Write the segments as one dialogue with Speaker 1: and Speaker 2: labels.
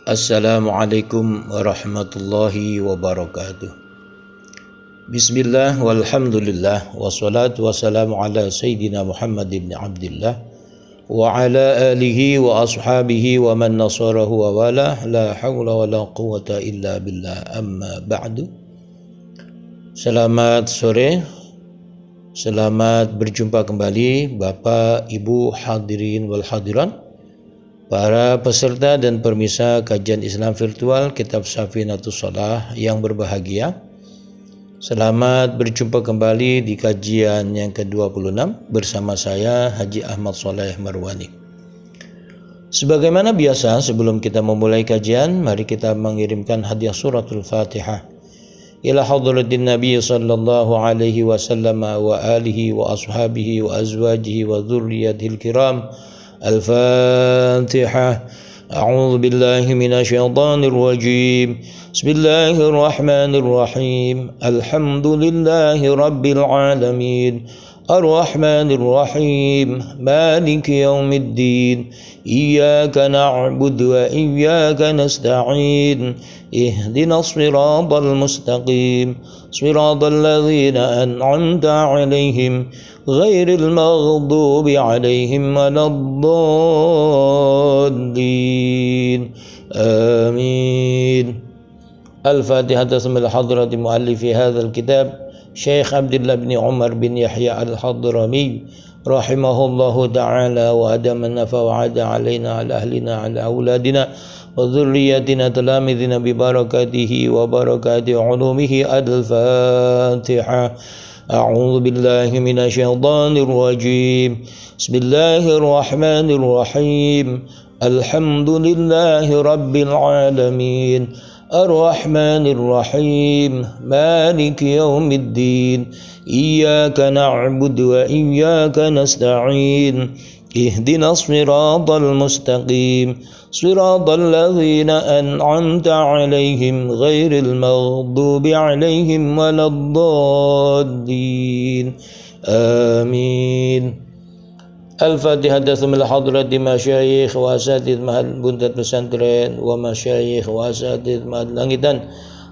Speaker 1: Assalamualaikum warahmatullahi wabarakatuh. Bismillah walhamdulillah wassalatu wassalamu ala sayyidina Muhammad ibn Abdillah wa ala alihi wa ashabihi wa man nasarahu wa wala la hawla wa la quwata illa billah amma ba'du. Selamat sore, selamat berjumpa kembali Bapak, Ibu, hadirin wal hadirat, para peserta dan permisa kajian Islam virtual Kitab Safinatus Shalah yang berbahagia. Selamat berjumpa kembali di kajian yang ke-26 bersama saya Haji Ahmad Sholeh Marwani. Sebagaimana biasa, sebelum kita memulai kajian, mari kita mengirimkan hadiah suratul Fatihah ila hadratin Nabi sallallahu alaihi wasallam wa alihi wa ashabihi wa azwajihi wa dzurriyyatihil kiram. الفاتحة. أعوذ بالله من الشيطان الرجيم. بسم الله الرحمن الرحيم. الحمد لله رب العالمين الرحمن الرحيم مالك يوم الدين إياك نعبد وإياك نستعين اهدنا الصراط المستقيم صراط الذين أنعمت عليهم غير المغضوب عليهم ولا الضالين آمين. الفاتحة بسم حضرة مؤلف هذا الكتاب شيخ عبد الله بن عمر بن يحيى الحضرمي رحمه الله تعالى وأدام النفع وعاد علينا على أهلنا على أولادنا وذرياتنا تلامذنا ببركاته وبركات علومه. الفاتحة. أعوذ بالله من الشيطان الرجيم. بسم الله الرحمن الرحيم. الحمد لله رب العالمين الرحمن الرحيم مالك يوم الدين إياك نعبد وإياك نستعين اهدنا الصراط المستقيم صراط الذين أنعمت عليهم غير المغضوب عليهم ولا الضالين آمين. Al-Fatihah dasmil hadrati masyayikh wa asatid mahal buntat pesantren wa masyayikh wa asatid mahal langitan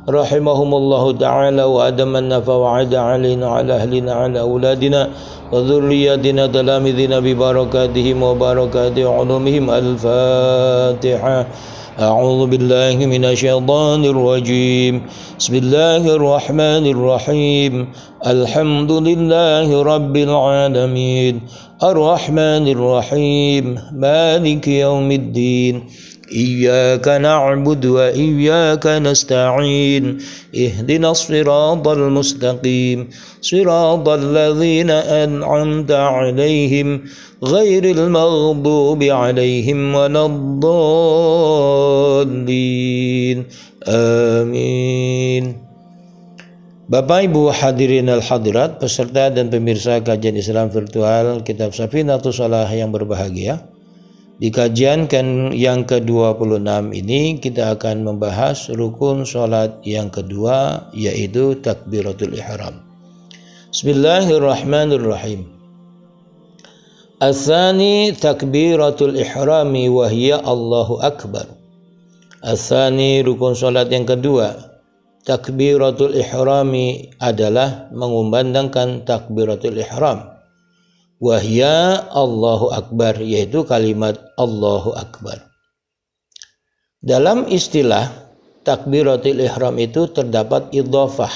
Speaker 1: rahimahumullahu ta'ala wa adaman nafa wa ada alina ala ahlina ala auladina wa dhurriyatina talamidina bi barakatihim wa barakati ulumihim. Al-Fatihah. أعوذ بالله من الشيطان الرجيم. بسم الله الرحمن الرحيم. الحمد لله رب العالمين الرحمن الرحيم مالك يوم الدين إياك نعبد وإياك نستعين اهدنا الصراط المستقيم صراط الذين أنعمت عليهم غير المغضوب عليهم ولا الضالين آمين. Bapak, Ibu, hadirin al-hadirat, peserta dan pemirsa kajian Islam virtual Kitab Safinatus Shalah yang berbahagia. Di kajian yang ke-26 ini kita akan membahas rukun sholat yang kedua, yaitu takbiratul ihram. Bismillahirrahmanirrahim. Ats-tsani takbiratul ihrami wa hiya Allahu akbar. Ats-tsani, rukun sholat yang kedua, takbiratul ihrami adalah mengumandangkan takbiratul ihram. Wahya Allahu akbar, yaitu kalimat Allahu akbar. Dalam istilah takbiratul ihram itu terdapat idhofah,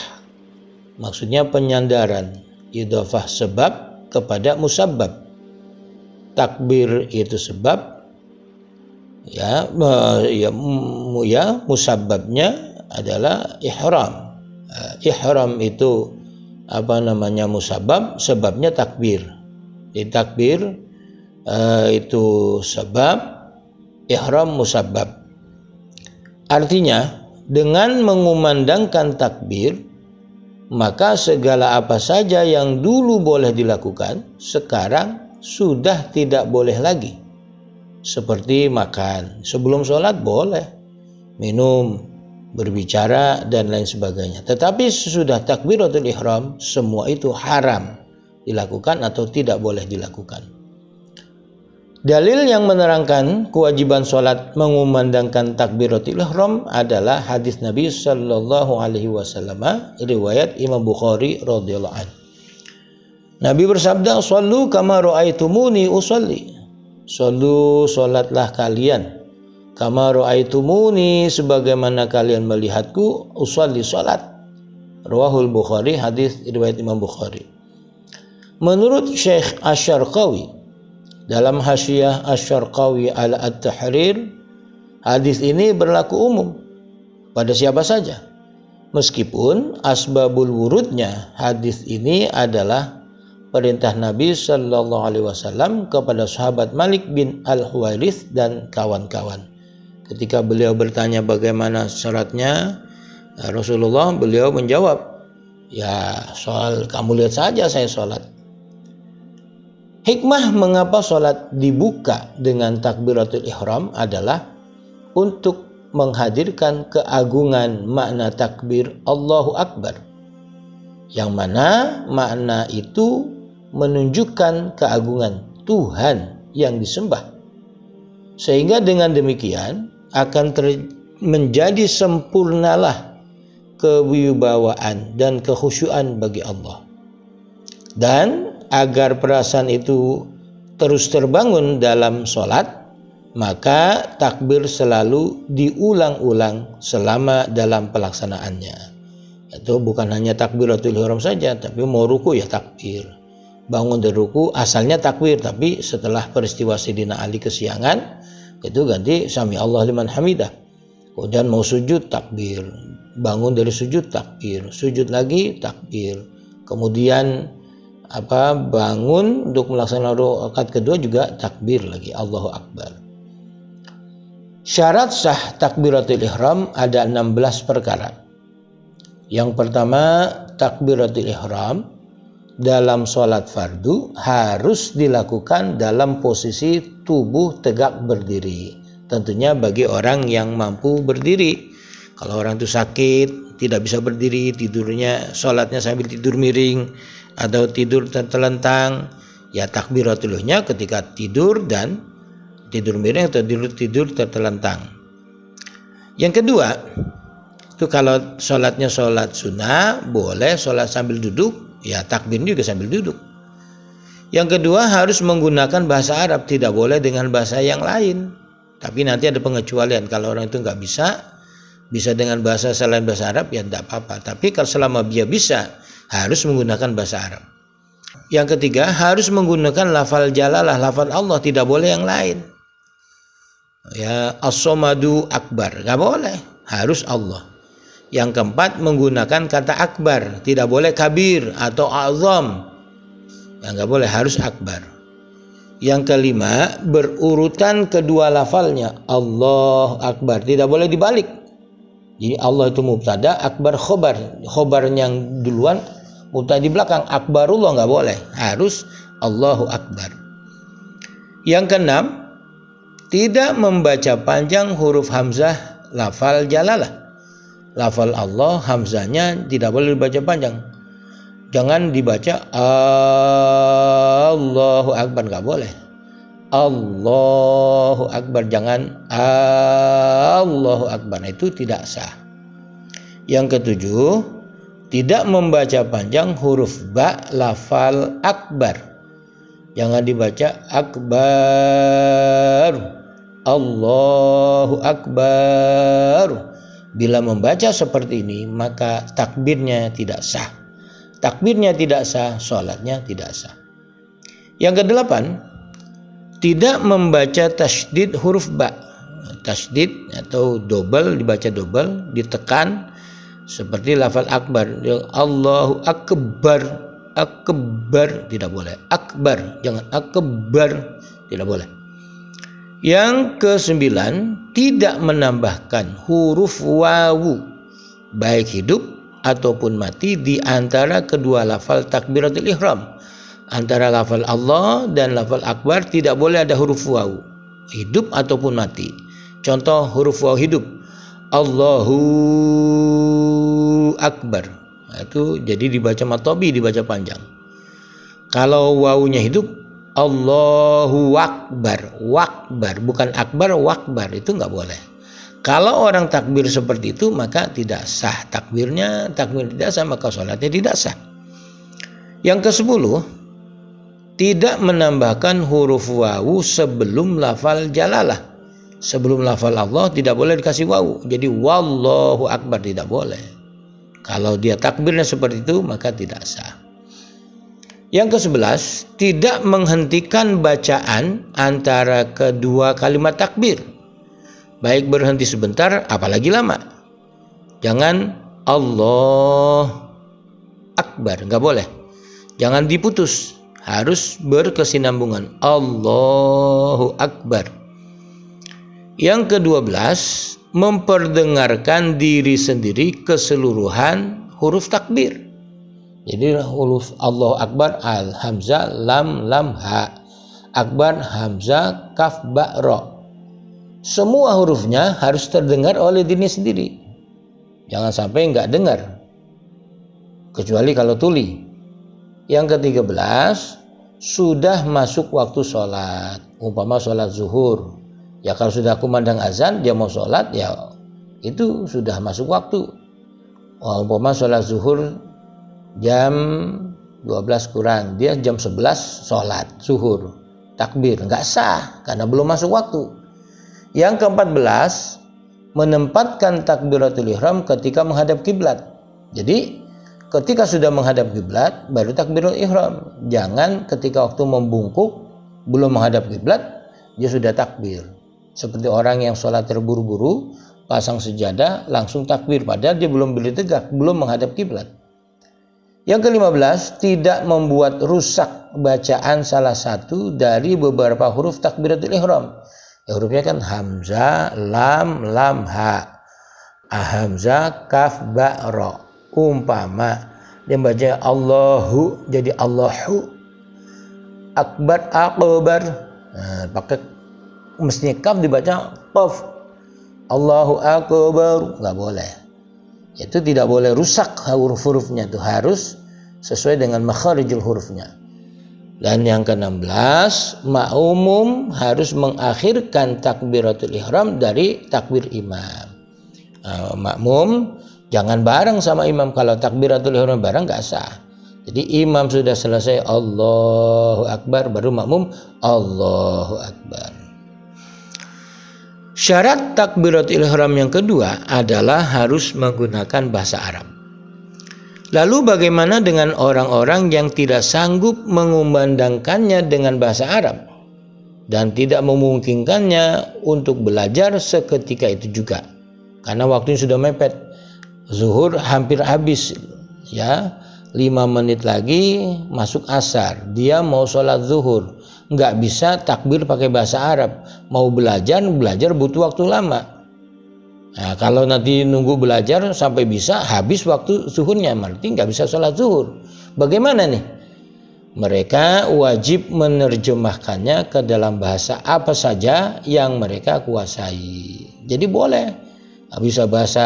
Speaker 1: maksudnya penyandaran. Idhofah sebab kepada musabbab. Takbir itu sebab, musabbabnya adalah ihram. Ihram itu musabbab, sebabnya takbir. Di takbir itu sebab, ihram musabbab. Artinya dengan mengumandangkan takbir, maka segala apa saja yang dulu boleh dilakukan sekarang sudah tidak boleh lagi. Seperti makan, sebelum sholat boleh, minum, berbicara dan lain sebagainya. Tetapi sesudah takbiratul ihram, semua itu haram dilakukan atau tidak boleh dilakukan. Dalil yang menerangkan kewajiban sholat mengumandangkan takbiratul ihram adalah hadis Nabi Sallallahu Alaihi Wasallam riwayat Imam Bukhari radhiyallahu anhu. Nabi bersabda, "Shallu kama ra'aitumuni usolli." Shallu, sholatlah kalian. Kama ra'aitumuni, sebagaimana kalian melihatku usolli, sholat. Rawahul Bukhari, hadis riwayat Imam Bukhari. Menurut Syekh Asy-Syarqawi dalam Hasyiah Asy-Syarqawi ala At-Tahrir, hadis ini berlaku umum pada siapa saja. Meskipun asbabul wurudnya hadis ini adalah perintah Nabi Sallallahu Alaihi Wasallam kepada sahabat Malik bin Al-Huwairits dan kawan-kawan. Ketika beliau bertanya bagaimana syaratnya, Rasulullah beliau menjawab, ya soal kamu lihat saja saya sholat. Hikmah mengapa sholat dibuka dengan takbiratul ihram adalah untuk menghadirkan keagungan makna takbir Allahu Akbar, yang mana makna itu menunjukkan keagungan Tuhan yang disembah, sehingga dengan demikian akan menjadi sempurnalah kewibawaan dan kekhusyuan bagi Allah. Dan agar perasaan itu terus terbangun dalam sholat, maka takbir selalu diulang-ulang selama dalam pelaksanaannya. Itu bukan hanya takbiratul ihram saja, tapi mau ruku ya takbir. Bangun dari ruku asalnya takbir, tapi setelah peristiwa Sayyidina Ali kesiangan, itu ganti sami Allah liman hamidah. Kemudian mau sujud takbir, bangun dari sujud takbir, sujud lagi takbir. Kemudian bangun untuk melaksanakan rakaat kedua juga takbir lagi, Allahu Akbar. Syarat sah takbiratul ihram ada 16 perkara. Yang pertama, takbiratul ihram dalam sholat fardu harus dilakukan dalam posisi tubuh tegak berdiri. Tentunya bagi orang yang mampu berdiri. Kalau orang itu sakit, tidak bisa berdiri, tidurnya, sholatnya sambil tidur miring atau tidur tertelentang, ya takbiratulnya ketika tidur dan tidur miring atau tidur tertelentang. Yang kedua, itu kalau sholatnya sholat sunnah, boleh sholat sambil duduk, ya takbir juga sambil duduk. Yang kedua, harus menggunakan bahasa Arab, tidak boleh dengan bahasa yang lain. Tapi nanti ada pengecualian, kalau orang itu nggak bisa dengan bahasa selain bahasa Arab, ya tidak apa-apa. Tapi kalau selama dia bisa, harus menggunakan bahasa Arab. Yang ketiga, harus menggunakan lafal jalalah, lafal Allah, tidak boleh yang lain. Ya, as-somadu akbar, nggak boleh, harus Allah. Yang keempat, menggunakan kata akbar, tidak boleh kabir atau azam, ya nggak boleh, harus akbar. Yang kelima, berurutan kedua lafalnya, Allah akbar, tidak boleh dibalik. Jadi Allah itu mubtada, akbar khobar, khobar yang duluan, mubtada di belakang, akbarullah nggak boleh, harus Allahu Akbar. Yang keenam, tidak membaca panjang huruf hamzah lafal jalalah. Lafal Allah, hamzahnya tidak boleh dibaca panjang. Jangan dibaca Allahu Akbar, nggak boleh. Allahu Akbar, jangan Allahu Akbar, itu tidak sah. Yang ketujuh, tidak membaca panjang huruf ba lafal akbar, jangan dibaca akbar, Allahu Akbar. Bila membaca seperti ini, maka takbirnya tidak sah. Takbirnya tidak sah, sholatnya tidak sah. Yang kedelapan, tidak membaca tasydid huruf ba. Tasydid atau double, dibaca double, ditekan seperti lafal akbar. Allahu Akbar, akbar tidak boleh. Akbar, jangan akbar, tidak boleh. Yang kesembilan, tidak menambahkan huruf wawu baik hidup ataupun mati di antara kedua lafal takbiratul ihram. Antara lafal Allah dan lafal akbar tidak boleh ada huruf wawu, hidup ataupun mati. Contoh huruf wawu hidup, Allahu Akbar, itu jadi dibaca matobi, dibaca panjang. Kalau wawunya hidup, Allahu Akbar, wakbar, bukan akbar, wakbar, itu nggak boleh. Kalau orang takbir seperti itu maka tidak sah takbirnya, takbir tidak sah, maka sholatnya tidak sah. Yang ke-10, tidak menambahkan huruf wawu sebelum lafal jalalah. Sebelum lafal Allah tidak boleh dikasih wawu. Jadi wallahu akbar tidak boleh. Kalau dia takbirnya seperti itu maka tidak sah. Yang ke-11, tidak menghentikan bacaan antara kedua kalimat takbir. Baik berhenti sebentar apalagi lama. Jangan Allah Akbar, nggak boleh. Jangan diputus, harus berkesinambungan. Allahu Akbar. Yang ke-12, memperdengarkan diri sendiri keseluruhan huruf takbir. Jadi huruf Allahu Akbar, al hamzah lam lam ha, akbar hamzah kaf ba ra. Semua hurufnya harus terdengar oleh diri sendiri. Jangan sampai nggak dengar, kecuali kalau tuli. Yang ke-13, sudah masuk waktu sholat, umpama sholat zuhur. Ya kalau sudah kumandang azan dia mau sholat, ya itu sudah masuk waktu. Umpama sholat zuhur jam 12 kurang, dia jam 11 sholat zuhur, takbir, nggak sah karena belum masuk waktu. Yang ke-14, menempatkan takbiratul ihram ketika menghadap kiblat. Jadi ketika sudah menghadap kiblat baru takbiratul ihram. Jangan ketika waktu membungkuk belum menghadap kiblat dia sudah takbir. Seperti orang yang sholat terburu-buru, pasang sejadah langsung takbir padahal dia belum berdiri tegak, belum menghadap kiblat. Yang ke-15, tidak membuat rusak bacaan salah satu dari beberapa huruf takbiratul ihram. Ya, hurufnya kan hamzah, lam, lam, ha, hamzah, kaf, ba, ra. Umpama dia baca Allahu jadi Allahu, akbar, akbar. Nah, pakai mestinya kaf dibaca qaf. Allahu akbar, nggak boleh. Itu tidak boleh rusak huruf-hurufnya, itu harus sesuai dengan makharijul hurufnya. Dan yang ke-16, makmum harus mengakhirkan takbiratul ihram dari takbir imam. Makmum jangan bareng sama imam. Kalau takbiratul ihram bareng nggak sah. Jadi imam sudah selesai Allahu Akbar, baru makmum Allahu Akbar. Syarat takbiratul ihram yang kedua adalah harus menggunakan bahasa Arab. Lalu bagaimana dengan orang-orang yang tidak sanggup mengumandangkannya dengan bahasa Arab dan tidak memungkinkannya untuk belajar seketika itu juga? Karena waktunya sudah mepet. Zuhur hampir habis, ya. 5 menit lagi masuk asar. Dia mau sholat zuhur, nggak bisa takbir pakai bahasa Arab. Mau belajar butuh waktu lama. Nah, kalau nanti nunggu belajar sampai bisa habis waktu zuhurnya, berarti nggak bisa sholat zuhur. Bagaimana nih? Mereka wajib menerjemahkannya ke dalam bahasa apa saja yang mereka kuasai. Jadi boleh, bisa bahasa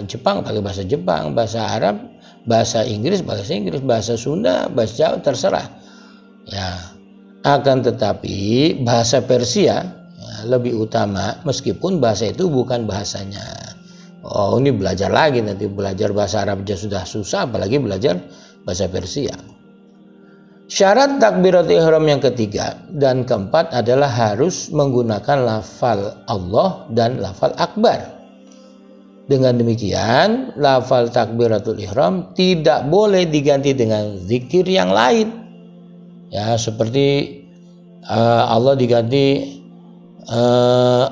Speaker 1: Jepang pakai bahasa Jepang, bahasa Arab, bahasa Inggris, bahasa Sunda, bahasa Jawa, terserah. Ya, akan tetapi bahasa Persia lebih utama meskipun bahasa itu bukan bahasanya. Oh, ini belajar lagi, nanti belajar bahasa Arab aja sudah susah apalagi belajar bahasa Persia. Syarat takbiratul ihram yang ketiga dan keempat adalah harus menggunakan lafal Allah dan lafal akbar. Dengan demikian, lafal takbiratul ihram tidak boleh diganti dengan zikir yang lain. Ya, seperti Allah diganti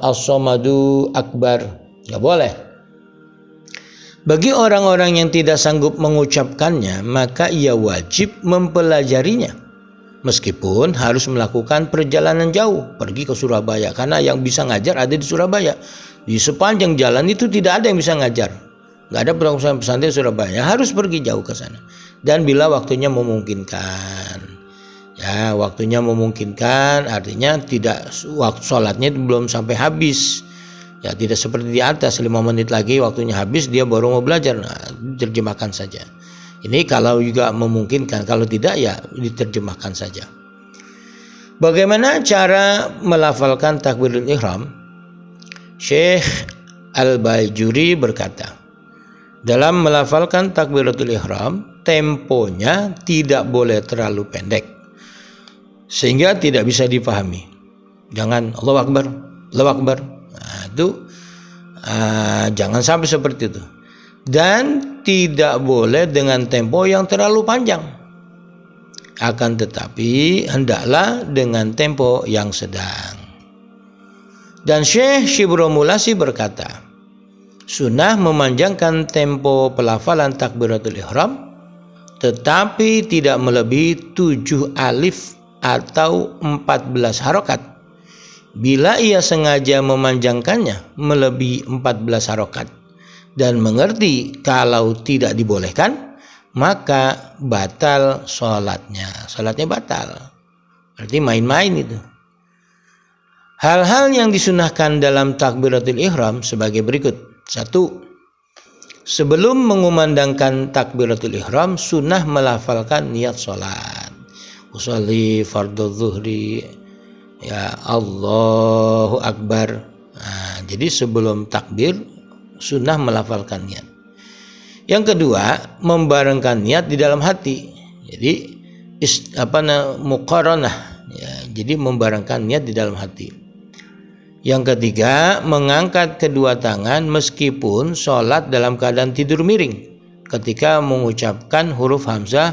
Speaker 1: As-Somadu Akbar, nggak boleh. Bagi orang-orang yang tidak sanggup mengucapkannya, maka ia wajib mempelajarinya. Meskipun harus melakukan perjalanan jauh, pergi ke Surabaya, karena yang bisa ngajar ada di Surabaya. Di sepanjang jalan itu tidak ada yang bisa ngajar. Nggak ada pesantren Surabaya, harus pergi jauh ke sana. Dan bila waktunya memungkinkan. Ya, waktunya memungkinkan artinya tidak waktu sholatnya belum sampai habis. Ya, tidak seperti di atas 5 menit lagi waktunya habis dia baru mau belajar. Nah, diterjemahkan saja. Ini kalau juga memungkinkan, kalau tidak ya diterjemahkan saja. Bagaimana cara melafalkan takbiratul ihram? Syekh Al-Bajuri berkata, dalam melafalkan takbiratul ihram, temponya tidak boleh terlalu pendek sehingga tidak bisa dipahami. Jangan Allahu Akbar, Allahu Akbar. Jangan sampai seperti itu. Dan tidak boleh dengan tempo yang terlalu panjang. Akan tetapi hendaklah dengan tempo yang sedang. Dan Syekh Shibromulasi berkata, sunnah memanjangkan tempo pelafalan takbiratul ihram, tetapi tidak melebihi 7 alif atau 14 harokat. Bila ia sengaja memanjangkannya melebihi 14 harokat dan mengerti kalau tidak dibolehkan, maka batal sholatnya. Sholatnya batal. Berarti main-main itu. Hal-hal yang disunahkan dalam takbiratul ihram sebagai berikut. 1. Sebelum mengumandangkan takbiratul ihram, sunnah melafalkan niat sholat. Usolli fardhu zuhri, ya Allahu Akbar. Jadi sebelum takbir, sunnah melafalkan niat. Yang kedua, membarengkan niat di dalam hati. Jadi muqaranah, ya, jadi membarengkan niat di dalam hati. Yang ketiga, mengangkat kedua tangan meskipun sholat dalam keadaan tidur miring ketika mengucapkan huruf hamzah,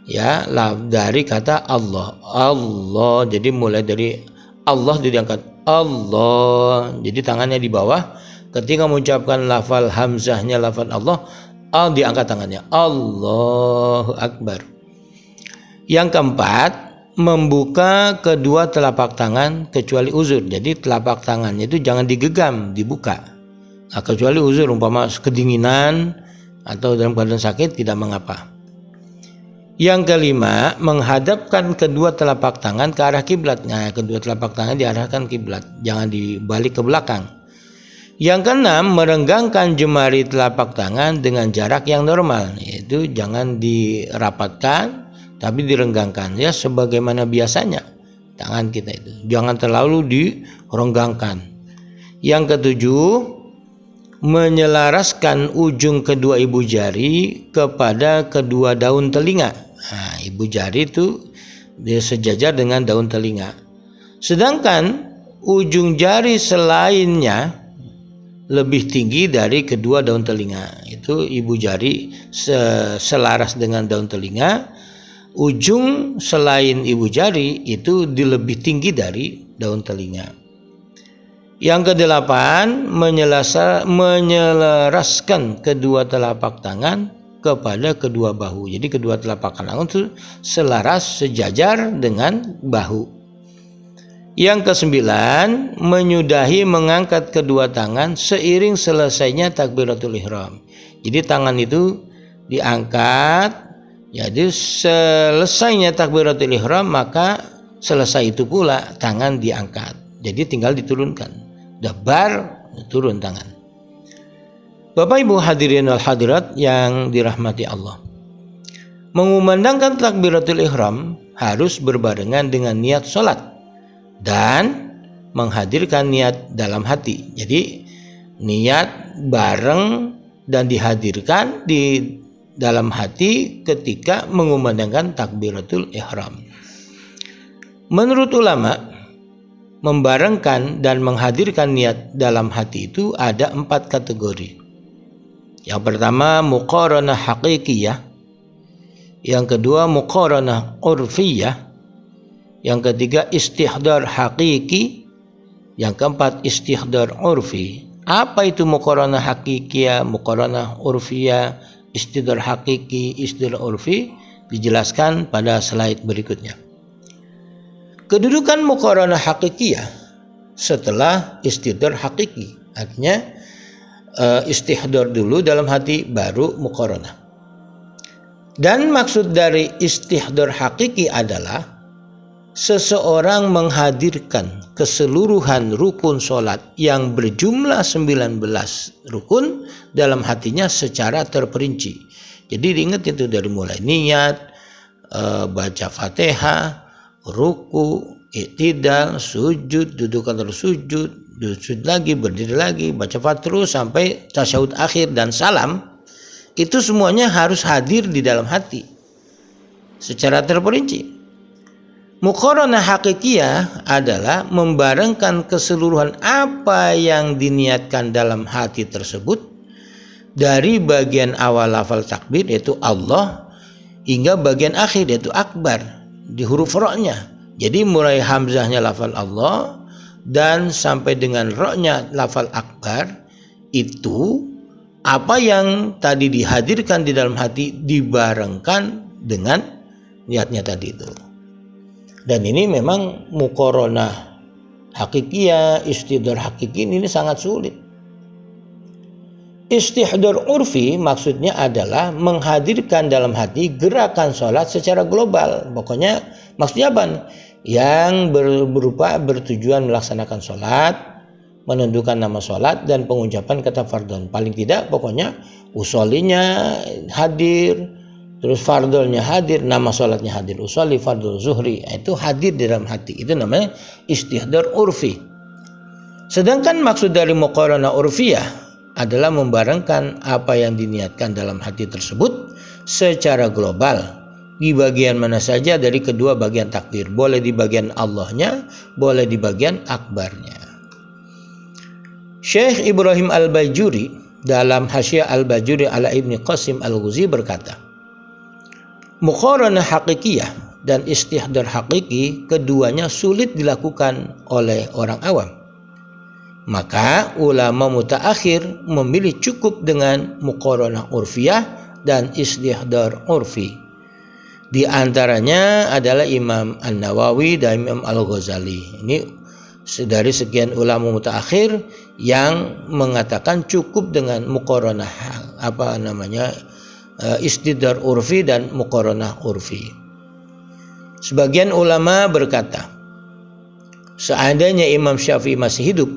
Speaker 1: ya, dari kata Allah. Allah, jadi mulai dari Allah diangkat Allah, jadi tangannya di bawah. Ketika mengucapkan lafal hamzahnya, lafal Allah, diangkat tangannya, Allahu Akbar. Yang keempat, membuka kedua telapak tangan kecuali uzur. Jadi telapak tangannya itu jangan digenggam, dibuka. Kecuali uzur, umpama kedinginan atau dalam keadaan sakit, tidak mengapa. Yang kelima, menghadapkan kedua telapak tangan ke arah kiblat. Nah, kedua telapak tangan diarahkan kiblat, jangan dibalik ke belakang. Yang keenam, merenggangkan jemari telapak tangan dengan jarak yang normal, yaitu jangan dirapatkan tapi direnggangkan, ya, sebagaimana biasanya tangan kita itu, jangan terlalu direnggangkan. Yang ketujuh, menyelaraskan ujung kedua ibu jari kepada kedua daun telinga. Nah, ibu jari itu dia sejajar dengan daun telinga, sedangkan ujung jari selainnya lebih tinggi dari kedua daun telinga. Itu ibu jari selaras dengan daun telinga, ujung selain ibu jari itu lebih tinggi dari daun telinga. Yang kedelapan, menyelaraskan kedua telapak tangan kepada kedua bahu. Jadi kedua telapak tangan itu selaras, sejajar dengan bahu. Yang kesembilan, menyudahi mengangkat kedua tangan seiring selesainya takbiratul ihram. Jadi tangan itu diangkat, jadi selesainya takbiratul ihram maka selesai itu pula tangan diangkat. Jadi tinggal diturunkan, dabar turun tangan. Bapak Ibu hadirin wal hadirat yang dirahmati Allah, mengumandangkan takbiratul ihram harus berbarengan dengan niat sholat dan menghadirkan niat dalam hati. Jadi niat bareng dan dihadirkan di dalam hati ketika mengumandangkan takbiratul ihram. Menurut ulama, membarengkan dan menghadirkan niat dalam hati itu ada 4 kategori. Yang pertama, muqaranah haqiqiyah. Yang kedua, muqaranah urfiyah. Yang ketiga, istihdar haqiqi. Yang keempat, istihdar urfi. Apa itu muqaranah haqiqiyah, muqaranah urfiyah, istihdar haqiqi, istihdar urfi? Dijelaskan pada slide berikutnya. Kedudukan muqaranah haqiqiyah setelah istihdar haqiqi. Artinya istihdar dulu dalam hati baru muqaranah. Dan maksud dari istihdar haqiqi adalah seseorang menghadirkan keseluruhan rukun sholat yang berjumlah 19 rukun dalam hatinya secara terperinci. Jadi diingat itu dari mulai niat, baca Fatihah, ruku, iktidal, sujud, duduk atau sujud lagi, berdiri lagi, baca Fatihah terus sampai tasyahud akhir dan salam, itu semuanya harus hadir di dalam hati secara terperinci. Muqaranah hakikiyah adalah membarengkan keseluruhan apa yang diniatkan dalam hati tersebut dari bagian awal lafal takbir yaitu Allah hingga bagian akhir yaitu akbar di huruf ra-nya. Jadi mulai hamzahnya lafal Allah dan sampai dengan ra-nya lafal akbar, itu apa yang tadi dihadirkan di dalam hati dibarengkan dengan niatnya tadi itu. Dan ini memang muqaranah hakikiyah, istihdar hakiki ini sangat sulit. Istihdar urfi maksudnya adalah menghadirkan dalam hati gerakan sholat secara global. Pokoknya maksudnya apa? Yang berupa bertujuan melaksanakan sholat, menentukan nama sholat dan pengucapan kata fardhon. Paling tidak pokoknya usolinya hadir, terus fardolnya hadir, nama sholatnya hadir, usoli fardol zuhri, itu hadir di dalam hati. Itu namanya istihdar urfi. Sedangkan maksud dari muqaranah urfiyah adalah membarengkan apa yang diniatkan dalam hati tersebut secara global di bagian mana saja dari kedua bagian takbir. Boleh di bagian Allahnya, boleh di bagian akbarnya. Syekh Ibrahim Al-Bajuri dalam Hasyiah Al-Bajuri ala Ibni Qasim Al-Ghuzi berkata, muqaranah hakikiyah dan istihdar hakiki keduanya sulit dilakukan oleh orang awam. Maka ulama mutaakhir memilih cukup dengan muqaranah urfiyah dan istihdar urfi. Di antaranya adalah Imam An-Nawawi dan Imam Al-Ghazali. Ini dari sekian ulama mutaakhir yang mengatakan cukup dengan muqaranah istihdar urfi dan muqaranah urfi. Sebagian ulama berkata, seandainya Imam Syafi'i masih hidup,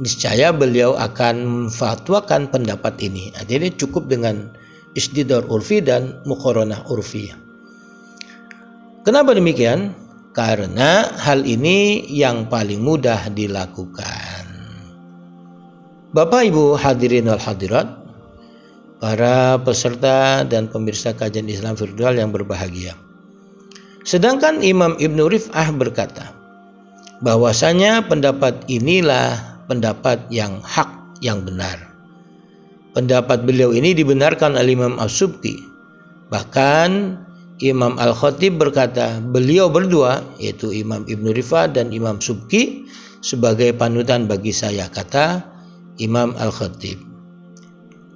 Speaker 1: niscaya beliau akan memfatwakan pendapat ini. Jadi cukup dengan istihdar urfi dan muqaranah urfi. Kenapa demikian? Karena hal ini yang paling mudah dilakukan. Bapak Ibu hadirin wal hadirat, para peserta dan pemirsa kajian Islam virtual yang berbahagia. Sedangkan Imam Ibnu Rif'ah berkata, bahwasanya pendapat inilah pendapat yang hak, yang benar. Pendapat beliau ini dibenarkan oleh Imam As-Subki. Bahkan Imam Al-Khatib berkata, beliau berdua, yaitu Imam Ibnu Rif'ah dan Imam Subki, sebagai panutan bagi saya, kata Imam Al-Khatib.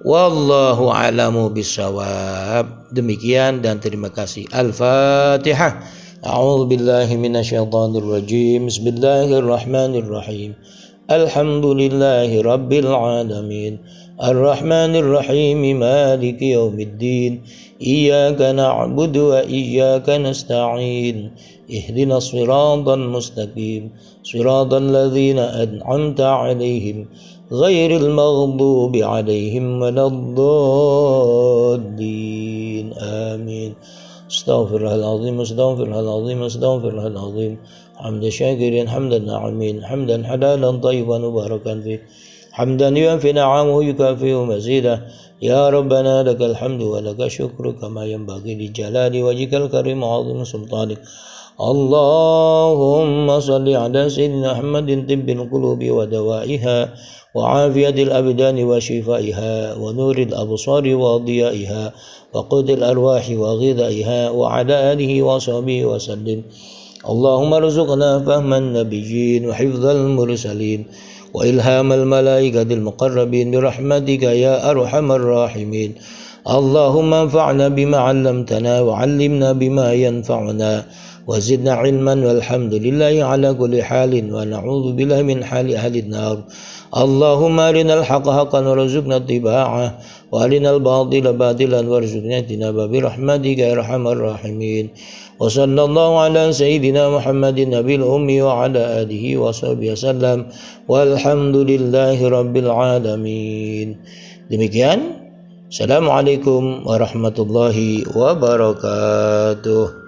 Speaker 1: Wallahu a'lamu bissawab. Demikian dan terima kasih. Al-Fatihah. A'udzu billahi minasyaitonir rajim. Bismillahirrahmanirrahim. Alhamdulillahi rabbil alamin. Ar-Rahmanir Rahim. Maliki yaumiddin. Iyyaka na'budu wa iyyaka nasta'in. Ihdinas siratal mustaqim. Siratal ladzina an'amta 'alaihim ghairil maghdubi 'alaihim waladdallin. Amin. Astaghfirullahalazim, astaghfirullahalazim, astaghfirullahalazim. Hamdan syakirin, hamdan na'imin, hamdan halalan thayyiban mubarakan fi. Hamdan yu'afi na'amuhu yukafi'u mazidah. Ya Rabbana lakal hamdu wa lakal syukru kama yanbaghi li jalali wajhikal karim wa 'azimi sultanik. Allahumma salli ala sayyidina Muhammadin tibbil qulubi wa dawaiha wa afiyatil abdani wa shifaiha wa nuril absari wa diyaiha wa qudil arwahi wa ghidaiha wa ala alihi wa sahbihi wa sallim. Allahumma rzuqna fahman nabiyyin wa hifdzal mursalin wa ilhamal malaikatil muqarrabin bi rahmatika ya arhamar rahimin. Allahumma anfa'na bima 'allamtana wa 'allimna bima yanfa'una wa zidna 'ilman walhamdulillahi 'ala kulli halin wa na'udzu billahi min hali ahlin nar. Allahumma arinal haqqa haqqan warzuqna ittiba'ah wa arinal batila batilan warzuqna ijtinaba bi rahmatika ya arhamar rahimin. Wa sallallahu ala sayyidina Muhammadin nabil ummi wa ala alihi wa sahbihi wasallam walhamdulillahi rabbil alamin. Demikian. Assalamualaikum warahmatullahi wabarakatuh.